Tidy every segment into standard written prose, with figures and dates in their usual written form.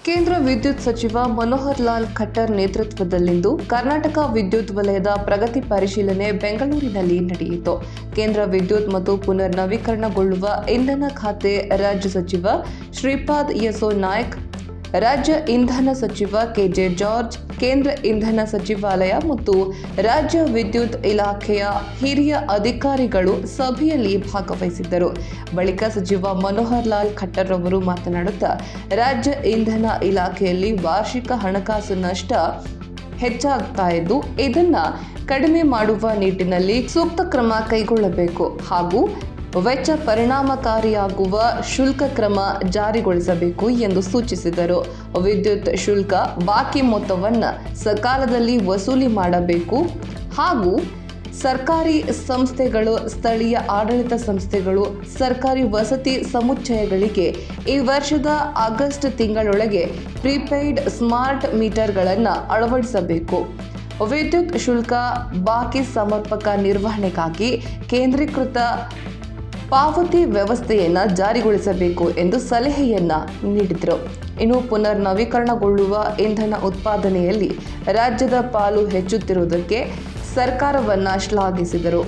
ಕೇಂದ್ರ ವಿದ್ಯುತ್ ಸಚಿವ ಮನೋಹರ್ ಲಾಲ್ ಖಟ್ಟರ್ ನೇತೃತ್ವದಲ್ಲಿಂದು ಕರ್ನಾಟಕ ವಿದ್ಯುತ್ ವಲಯದ ಪ್ರಗತಿ ಪರಿಶೀಲನೆ ಬೆಂಗಳೂರಿನಲ್ಲಿ ನಡೆಯಿತು. ಕೇಂದ್ರ ವಿದ್ಯುತ್ ಮತ್ತು ಪುನರ್ ನವೀಕರಣಗೊಳ್ಳುವ ಇಂಧನ ಖಾತೆ ರಾಜ್ಯ ಸಚಿವ ಶ್ರೀಪಾದ್ ಯೆಸೋ ನಾಯ್ಕ್, ರಾಜ್ಯ ಇಂಧನ ಸಚಿವ ಕೆಜೆ ಜಾರ್ಜ್, ಕೇಂದ್ರ ಇಂಧನ ಸಚಿವಾಲಯ ಮತ್ತು ರಾಜ್ಯ ವಿದ್ಯುತ್ ಇಲಾಖೆಯ ಹಿರಿಯ ಅಧಿಕಾರಿಗಳು ಸಭೆಯಲ್ಲಿ ಭಾಗವಹಿಸಿದ್ದರು. ಬಳಿಕ ಸಚಿವ ಮನೋಹರ್ ಲಾಲ್ ಖಟ್ಟರ್ ಅವರು ಮಾತನಾಡುತ್ತಾ, ರಾಜ್ಯ ಇಂಧನ ಇಲಾಖೆಯಲ್ಲಿ ವಾರ್ಷಿಕ ಹಣಕಾಸು ನಷ್ಟ ಹೆಚ್ಚಾಗ್ತಾ ಇದ್ದು, ಇದನ್ನ ಕಡಿಮೆ ಮಾಡುವ ನಿಟ್ಟಿನಲ್ಲಿ ಸೂಕ್ತ ಕ್ರಮ ಕೈಗೊಳ್ಳಬೇಕು ಹಾಗೂ ವೆಚ್ಚ ಪರಿಣಾಮಕಾರಿಯಾಗುವ ಶುಲ್ಕ ಕ್ರಮ ಜಾರಿಗೊಳಿಸಬೇಕು ಎಂದು ಸೂಚಿಸಿದರು. ವಿದ್ಯುತ್ ಶುಲ್ಕ ಬಾಕಿ ಮೊತ್ತವನ್ನು ಸಕಾಲದಲ್ಲಿ ವಸೂಲಿ ಮಾಡಬೇಕು ಹಾಗೂ ಸರ್ಕಾರಿ ಸಂಸ್ಥೆಗಳು, ಸ್ಥಳೀಯ ಆಡಳಿತ ಸಂಸ್ಥೆಗಳು, ಸರ್ಕಾರಿ ವಸತಿ ಸಮುಚ್ಚಯಗಳಿಗೆ ಈ ವರ್ಷದ ಆಗಸ್ಟ್ ತಿಂಗಳೊಳಗೆ ಪ್ರೀಪೇಯ್ಡ್ ಸ್ಮಾರ್ಟ್ ಮೀಟರ್ಗಳನ್ನು ಅಳವಡಿಸಬೇಕು. ವಿದ್ಯುತ್ ಶುಲ್ಕ ಬಾಕಿ ಸಮರ್ಪಕ ನಿರ್ವಹಣೆಗಾಗಿ ಕೇಂದ್ರೀಕೃತ ಪಾವತಿ ವ್ಯವಸ್ಥೆಯನ್ನು ಜಾರಿಗೊಳಿಸಬೇಕು ಎಂದು ಸಲಹೆಯನ್ನ ನೀಡಿದರು. ಇನ್ನು ಪುನರ್ ನವೀಕರಣಗೊಳ್ಳುವ ಇಂಧನ ಉತ್ಪಾದನೆಯಲ್ಲಿ ರಾಜ್ಯದ ಪಾಲು ಹೆಚ್ಚುತ್ತಿರುವುದಕ್ಕೆ ಸರ್ಕಾರವನ್ನ ಶ್ಲಾಘಿಸಿದರು.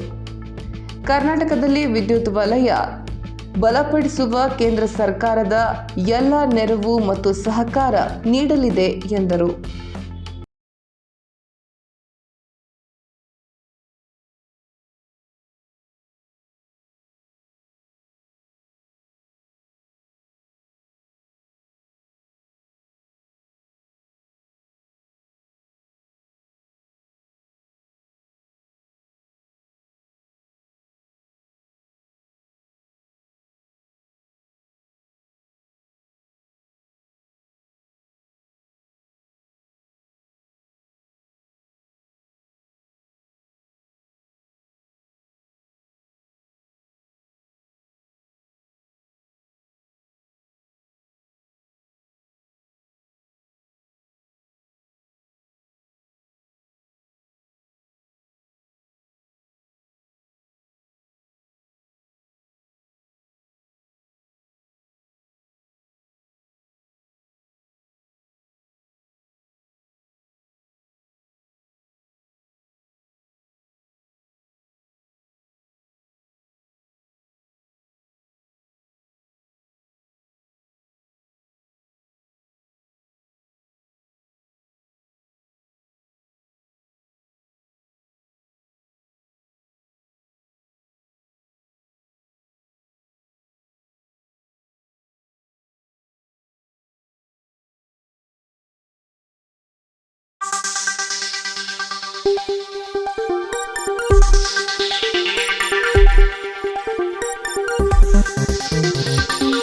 ಕರ್ನಾಟಕದಲ್ಲಿ ವಿದ್ಯುತ್ ವಲಯ ಬಲಪಡಿಸುವ ಕೇಂದ್ರ ಸರ್ಕಾರದ ಎಲ್ಲ ನೆರವು ಮತ್ತು ಸಹಕಾರ ನೀಡಲಿದೆ ಎಂದರು.